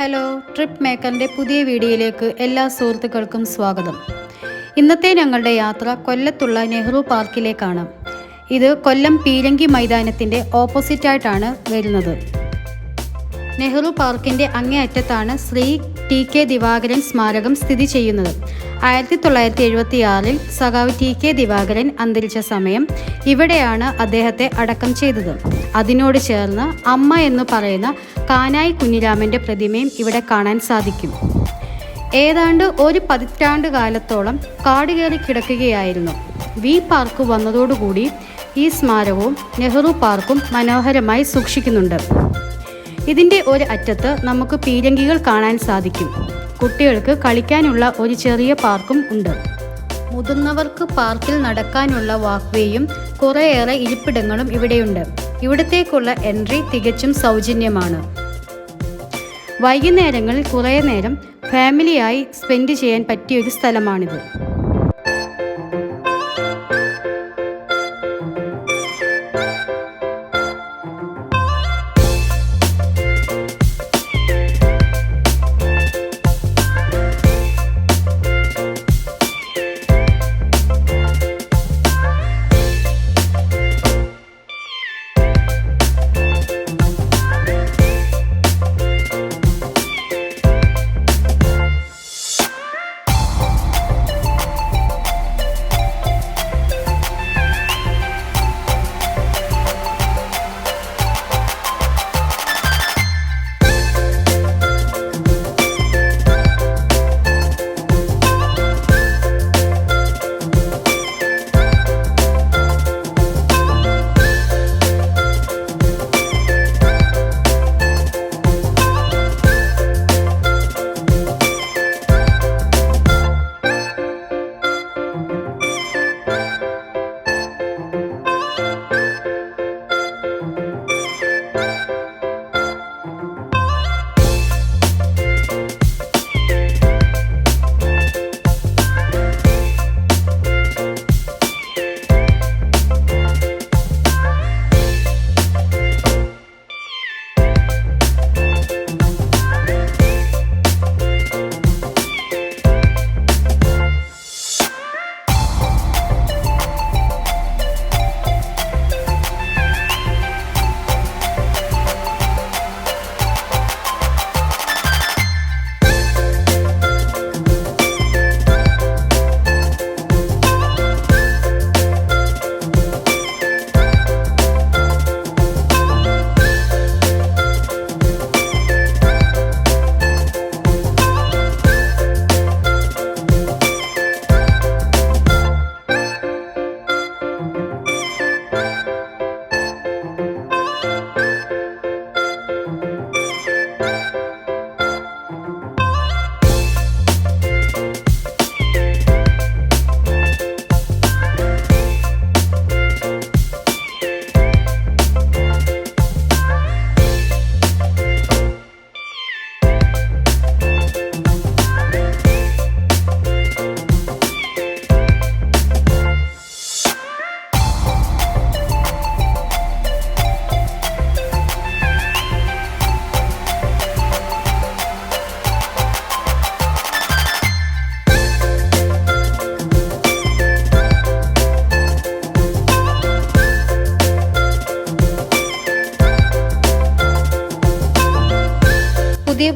Hello, trip മേക്കറിൻ്റെ പുതിയ വീഡിയോയിലേക്ക് എല്ലാ സുഹൃത്തുക്കൾക്കും സ്വാഗതം. ഇന്നത്തെ ഞങ്ങളുടെ യാത്ര കൊല്ലത്തുള്ള നെഹ്റു പാർക്കിലേക്കാണ്. ഇത് കൊല്ലം പീരങ്കി മൈതാനത്തിൻ്റെ ഓപ്പോസിറ്റായിട്ടാണ് വരുന്നത്. നെഹ്റു പാർക്കിൻ്റെ അങ്ങേയറ്റത്താണ് ശ്രീ ടി.കെ. ദിവാകരൻ സ്മാരകം സ്ഥിതി ചെയ്യുന്നത്. 1976 സഖാവ് ടി.കെ. ദിവാകരൻ അന്തരിച്ച സമയം ഇവിടെയാണ് അദ്ദേഹത്തെ അടക്കം ചെയ്തത്. അതിനോട് ചേർന്ന് അമ്മ എന്ന് പറയുന്ന കാനായി കുഞ്ഞിരാമൻ്റെ പ്രതിമയും ഇവിടെ കാണാൻ സാധിക്കും. ഏതാണ്ട് ഒരു 10 പതിറ്റാണ്ട് കാലത്തോളം കാട് കയറി കിടക്കുകയായിരുന്നു. വി പാർക്ക് വന്നതോടുകൂടി ഈ സ്മാരകവും നെഹ്റു പാർക്കും മനോഹരമായി സൂക്ഷിക്കുന്നുണ്ട്. ഇതിൻ്റെ ഒരു അറ്റത്ത് നമുക്ക് പീരങ്കികൾ കാണാൻ സാധിക്കും. കുട്ടികൾക്ക് കളിക്കാനുള്ള ഒരു ചെറിയ പാർക്കും ഉണ്ട്. മുതിർന്നവർക്ക് പാർക്കിൽ നടക്കാനുള്ള വാക്ക്വേയും കുറേയേറെ ഇരിപ്പിടങ്ങളും ഇവിടെയുണ്ട്. ഇവിടത്തേക്കുള്ള എൻട്രി തികച്ചും സൗജന്യമാണ്. വൈകുന്നേരങ്ങളിൽ കുറേ നേരം ഫാമിലിയായി സ്പെൻഡ് ചെയ്യാൻ പറ്റിയൊരു സ്ഥലമാണിത്.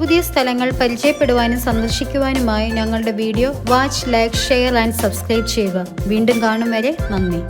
പുതിയ സ്ഥലങ്ങൾ പരിചയപ്പെടുവാനും സന്ദർശിക്കുവാനുമായി ഞങ്ങളുടെ video watch, like, share and subscribe ചെയ്യുക. വീണ്ടും കാണും വരെ നന്ദി.